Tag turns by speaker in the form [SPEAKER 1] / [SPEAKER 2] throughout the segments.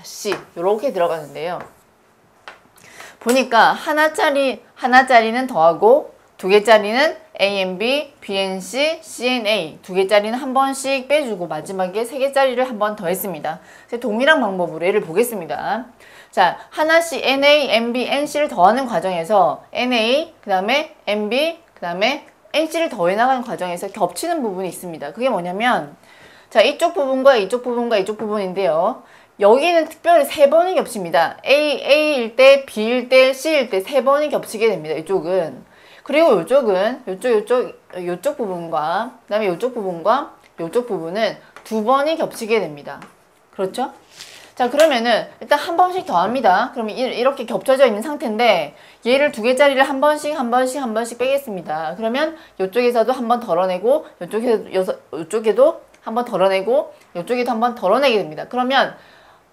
[SPEAKER 1] C 이렇게 들어가는데요. 보니까 하나짜리는 더하고 두 개짜리는 A and B, B and C, C and A 두 개짜리는 한 번씩 빼주고 마지막에 세 개짜리를 한 번 더 했습니다. 동일한 방법으로 얘를 보겠습니다. 자, 하나씩 NA, NB, NC를 더하는 과정에서 NA, 그 다음에 NB, 그 다음에 NC를 더해 나가는 과정에서 겹치는 부분이 있습니다. 그게 뭐냐면 자, 이쪽 부분과 이쪽 부분과 이쪽 부분인데요. 여기는 특별히 세 번이 겹칩니다. A일 때, B일 때, C일 때 세 번이 겹치게 됩니다. 이쪽은. 그리고 이쪽은 요쪽 부분과 그 다음에 요쪽 부분과 요쪽 부분은 두 번이 겹치게 됩니다. 그렇죠? 자, 그러면은 일단 한 번씩 더 합니다. 그러면 이렇게 겹쳐져 있는 상태인데 얘를 두 개짜리를 한 번씩 빼겠습니다. 그러면 이쪽에서도 한 번 덜어내고 이쪽에도 한 번 덜어내고 이쪽에도 한 번 덜어내게 됩니다. 그러면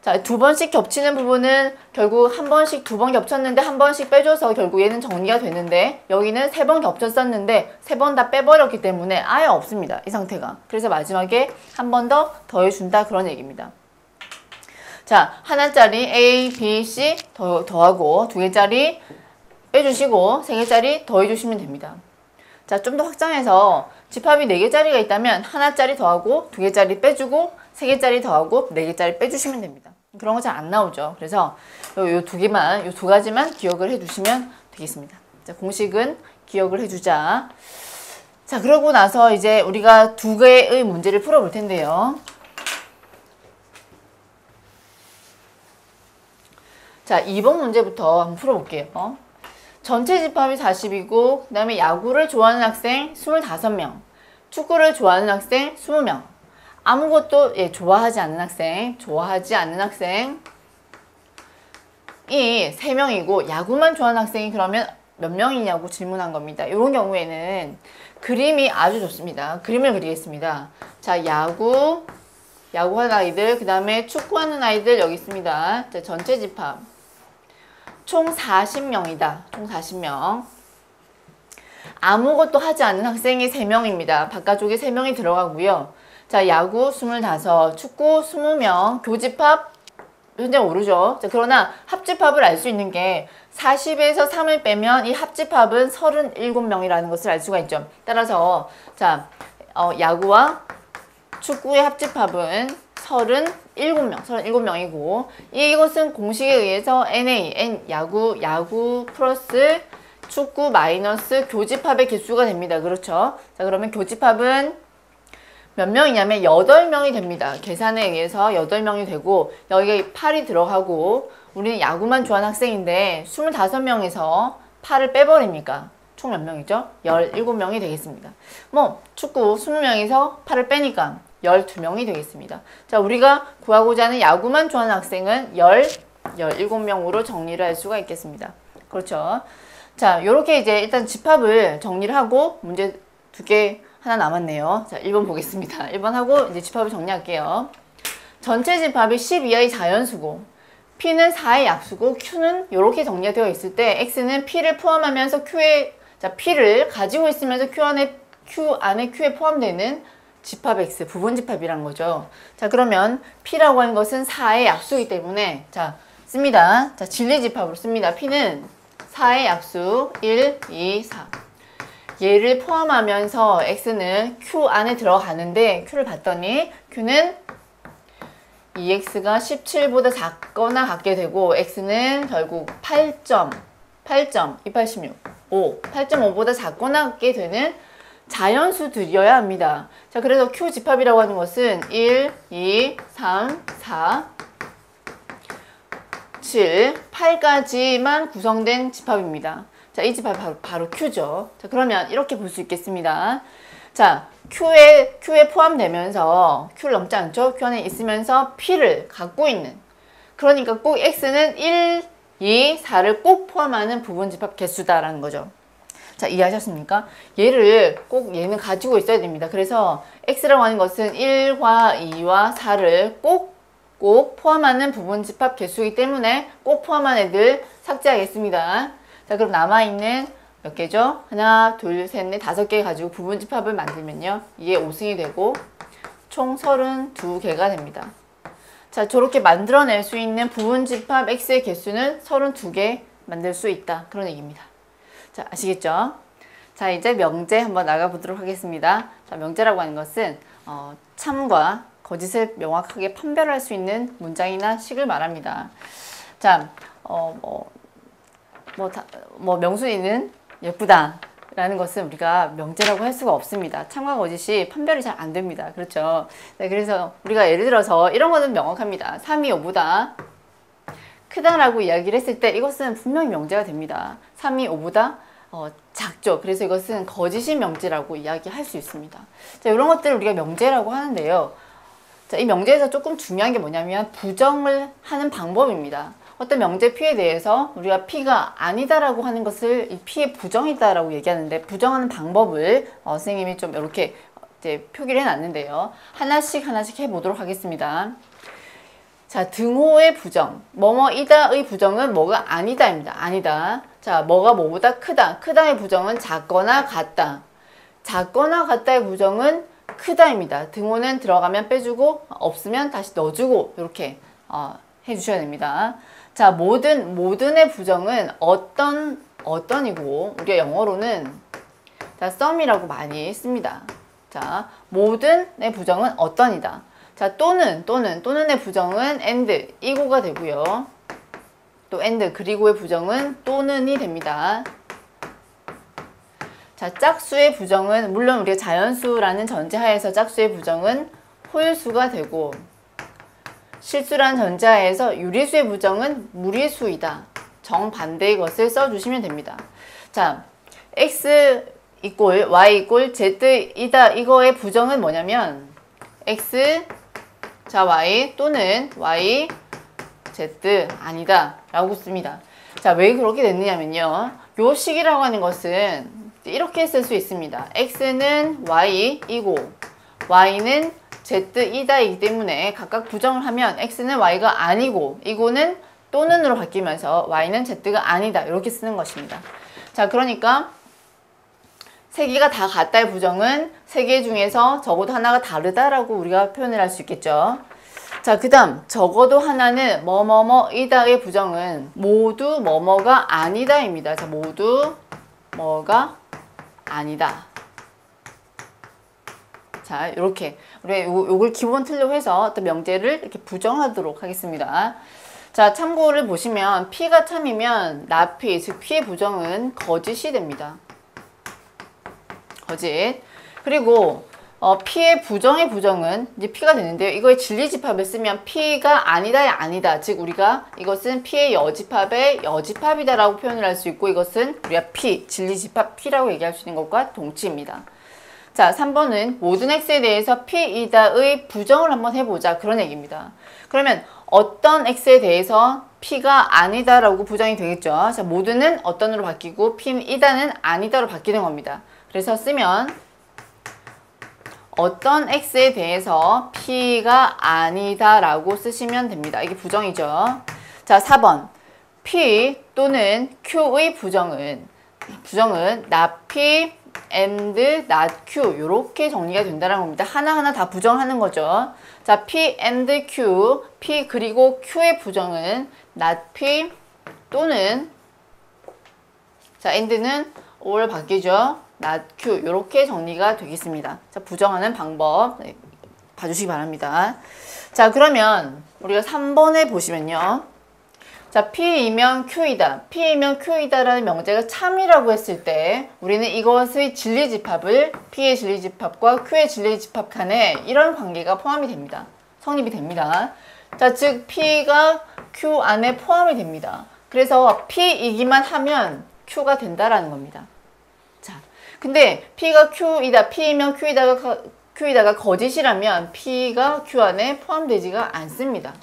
[SPEAKER 1] 자, 두 번씩 겹치는 부분은 결국 한 번씩 두 번 겹쳤는데 한 번씩 빼줘서 결국 얘는 정리가 되는데 여기는 세 번 겹쳤었는데 세 번 다 빼버렸기 때문에 아예 없습니다. 이 상태가. 그래서 마지막에 한 번 더 더해준다 그런 얘기입니다. 자, 하나짜리 A, B, C 더하고 두 개짜리 빼주시고 세 개짜리 더해주시면 됩니다. 자, 좀 더 확장해서 집합이 4개짜리가 있다면 하나짜리 더하고 두 개짜리 빼주고 세 개짜리 더하고 4개짜리 빼주시면 됩니다. 그런 거 잘 안 나오죠. 그래서 요 두 가지만 기억을 해두시면 되겠습니다. 자, 공식은 기억을 해주자. 자, 그러고 나서 이제 우리가 두 개의 문제를 풀어볼 텐데요. 자, 2번 문제부터 한번 풀어볼게요. 전체 집합이 40이고 그 다음에 야구를 좋아하는 학생 25명, 축구를 좋아하는 학생 20명, 아무것도 좋아하지 않는 학생이 3명이고 야구만 좋아하는 학생이 그러면 몇 명이냐고 질문한 겁니다. 이런 경우에는 그림이 아주 좋습니다. 그림을 그리겠습니다. 자, 야구하는 아이들, 그 다음에 축구하는 아이들 여기 있습니다. 자, 전체 집합 총 40명이다. 총 40명. 아무것도 하지 않는 학생이 3명입니다. 바깥쪽에 3명이 들어가고요. 자, 야구 25, 축구 20명, 교집합 현재 모르죠. 자, 그러나 합집합을 알 수 있는 게 40에서 3을 빼면 이 합집합은 37명이라는 것을 알 수가 있죠. 따라서 자, 야구와 축구의 합집합은 37명이고 이것은 공식에 의해서 야구 플러스 축구 마이너스 교집합의 개수가 됩니다. 그렇죠? 자, 그러면 교집합은 몇 명이냐면 8명이 됩니다. 계산에 의해서 8명이 되고 여기에 8이 들어가고 우리는 야구만 좋아하는 학생인데 25명에서 8을 빼버리니까 총 몇 명이죠? 17명이 되겠습니다. 축구 20명에서 8을 빼니까 12명이 되겠습니다. 자, 우리가 구하고자 하는 야구만 좋아하는 학생은 17명으로 정리를 할 수가 있겠습니다. 그렇죠? 자, 요렇게 이제 일단 집합을 정리를 하고 문제 2개 하나 남았네요. 자, 1번 보겠습니다. 1번 하고 이제 집합을 정리할게요. 전체 집합이 10 이하의 자연수고 P는 4의 약수고 Q는 이렇게 정리가 되어 있을 때 X는 P를 포함하면서 P를 가지고 있으면서 Q 안에 Q에 포함되는 집합 X, 부분집합이란 거죠. 자, 그러면 P라고 하는 것은 4의 약수이기 때문에 자, 씁니다. 자, 진리집합으로 씁니다. P는 4의 약수 1, 2, 4 얘를 포함하면서 X는 Q 안에 들어가는데 Q를 봤더니 Q는 2X가 17보다 작거나 같게 되고 X는 결국 8.286보다 작거나 같게 되는 자연수들이어야 합니다. 자, 그래서 Q 집합이라고 하는 것은 1, 2, 3, 4, 7, 8까지만 구성된 집합입니다. 자, 이 집합이 바로 Q죠. 자, 그러면 이렇게 볼 수 있겠습니다. 자, Q에 포함되면서 Q를 넘지 않죠? Q 안에 있으면서 P를 갖고 있는 그러니까 꼭 X는 1, 2, 4를 꼭 포함하는 부분집합 개수다라는 거죠. 자, 이해하셨습니까? 얘는 가지고 있어야 됩니다. 그래서 X라고 하는 것은 1과 2와 4를 꼭 포함하는 부분집합 개수이기 때문에 꼭 포함한 애들 삭제하겠습니다. 자, 그럼 남아있는 몇 개죠? 하나, 둘, 셋, 넷, 5개 가지고 부분집합을 만들면요. 이게 5승이 되고 총 32개가 됩니다. 자, 저렇게 만들어낼 수 있는 부분집합 x의 개수는 32개 만들 수 있다. 그런 얘기입니다. 자, 아시겠죠? 자, 이제 명제 한번 나가보도록 하겠습니다. 자, 명제라고 하는 것은 참과 거짓을 명확하게 판별할 수 있는 문장이나 식을 말합니다. 자, 명순이는 예쁘다 라는 것은 우리가 명제라고 할 수가 없습니다. 참과 거짓이 판별이 잘 안 됩니다. 그렇죠? 네, 그래서 우리가 예를 들어서 이런 거는 명확합니다. 3이 5보다 크다라고 이야기를 했을 때 이것은 분명히 명제가 됩니다. 3이 5보다 작죠. 그래서 이것은 거짓인 명제라고 이야기할 수 있습니다. 자, 이런 것들을 우리가 명제라고 하는데요. 자, 이 명제에서 조금 중요한 게 뭐냐면 부정을 하는 방법입니다. 어떤 명제 P에 대해서 우리가 P가 아니다라고 하는 것을 이 P의 부정이다라고 얘기하는데 부정하는 방법을 선생님이 좀 이렇게 이제 표기를 해놨는데요. 하나씩 해보도록 하겠습니다. 자, 등호의 부정, 뭐뭐이다의 부정은 뭐가 아니다입니다. 아니다. 자, 뭐가 뭐보다 크다. 크다의 부정은 작거나 같다. 작거나 같다의 부정은 크다입니다. 등호는 들어가면 빼주고 없으면 다시 넣어주고 이렇게 해주셔야 됩니다. 자, 모든의 부정은 어떤이고 우리가 영어로는 자, some이라고 많이 씁니다. 자, 모든의 부정은 어떤이다. 자, 또는의 부정은 and, 이고가 되고요. 또 and, 그리고의 부정은 또는이 됩니다. 자, 짝수의 부정은 물론 우리가 자연수라는 전제하에서 짝수의 부정은 홀수가 되고 실수라는 전제하에서 유리수의 부정은 무리수이다. 정반대의 것을 써주시면 됩니다. 자, x 이꼴 y 이꼴 z이다. 이거의 부정은 뭐냐면 x 자 y 또는 y z 아니다 라고 씁니다. 자, 왜 그렇게 됐느냐면요. 요 식이라고 하는 것은 이렇게 쓸 수 있습니다. x는 y이고 y는 z이다이기 때문에 각각 부정을 하면 x는 y가 아니고 이거는 또는으로 바뀌면서 y는 z가 아니다 이렇게 쓰는 것입니다. 자, 그러니까 세 개가 다 같다의 부정은 세 개 중에서 적어도 하나가 다르다라고 우리가 표현을 할 수 있겠죠. 자, 그 다음 적어도 하나는 뭐뭐뭐이다의 부정은 모두 뭐뭐가 아니다입니다. 자, 모두 뭐가 아니다. 자, 이렇게 우리 요걸 기본 틀로 해서 어떤 명제를 이렇게 부정하도록 하겠습니다. 자, 참고를 보시면 P가 참이면 나P, 즉 P의 부정은 거짓이 됩니다. 거짓. 그리고 P의 부정의 부정은 이제 P가 되는데요. 이거의 진리집합을 쓰면 P가 아니다의 아니다. 즉 우리가 이것은 P의 여집합의 여집합이다라고 표현을 할 수 있고 이것은 우리가 P, 진리집합 P라고 얘기할 수 있는 것과 동치입니다. 자, 3번은 모든 x에 대해서 P이다의 부정을 한번 해보자. 그런 얘기입니다. 그러면 어떤 x에 대해서 P가 아니다라고 부정이 되겠죠. 자, 모든은 어떤으로 바뀌고 P이다는 아니다로 바뀌는 겁니다. 그래서 쓰면 어떤 x에 대해서 P가 아니다라고 쓰시면 됩니다. 이게 부정이죠. 자, 4번 P 또는 Q의 부정은 not P and not Q 이렇게 정리가 된다는 겁니다. 하나하나 다 부정하는 거죠. 자, P and Q, P 그리고 Q의 부정은 not P 또는 자, and는 or 바뀌죠. not Q 이렇게 정리가 되겠습니다. 자, 부정하는 방법 봐주시기 바랍니다. 자, 그러면 우리가 3번에 보시면요. 자, P이면 Q이다. P이면 Q이다라는 명제가 참이라고 했을 때 우리는 이것의 진리집합을 P의 진리집합과 Q의 진리집합 간에 이런 관계가 포함이 됩니다. 성립이 됩니다. 자, 즉 P가 Q 안에 포함이 됩니다. 그래서 P이기만 하면 Q가 된다라는 겁니다. 자, 근데 P가 Q이다. P이면 Q이다가 거짓이라면 P가 Q 안에 포함되지가 않습니다.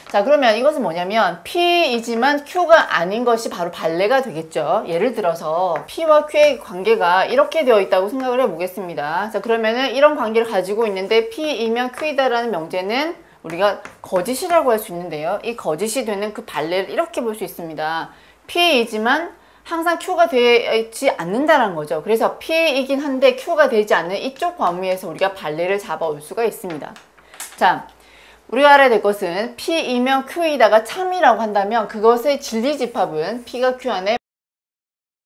[SPEAKER 1] 자, 그러면 이것은 뭐냐면 P이지만 Q가 아닌 것이 바로 반례가 되겠죠. 예를 들어서 P와 Q의 관계가 이렇게 되어 있다고 생각을 해보겠습니다. 자, 그러면은 이런 관계를 가지고 있는데 P이면 Q이다라는 명제는 우리가 거짓이라고 할 수 있는데요. 이 거짓이 되는 그 반례를 이렇게 볼 수 있습니다. P이지만 항상 Q가 되지 않는다는 거죠. 그래서 P이긴 한데 Q가 되지 않는 이쪽 범위에서 우리가 반례를 잡아올 수가 있습니다. 자, 우리가 알아야 될 것은 P이면 Q이다가 참이라고 한다면 그것의 진리집합은 P가 Q 안에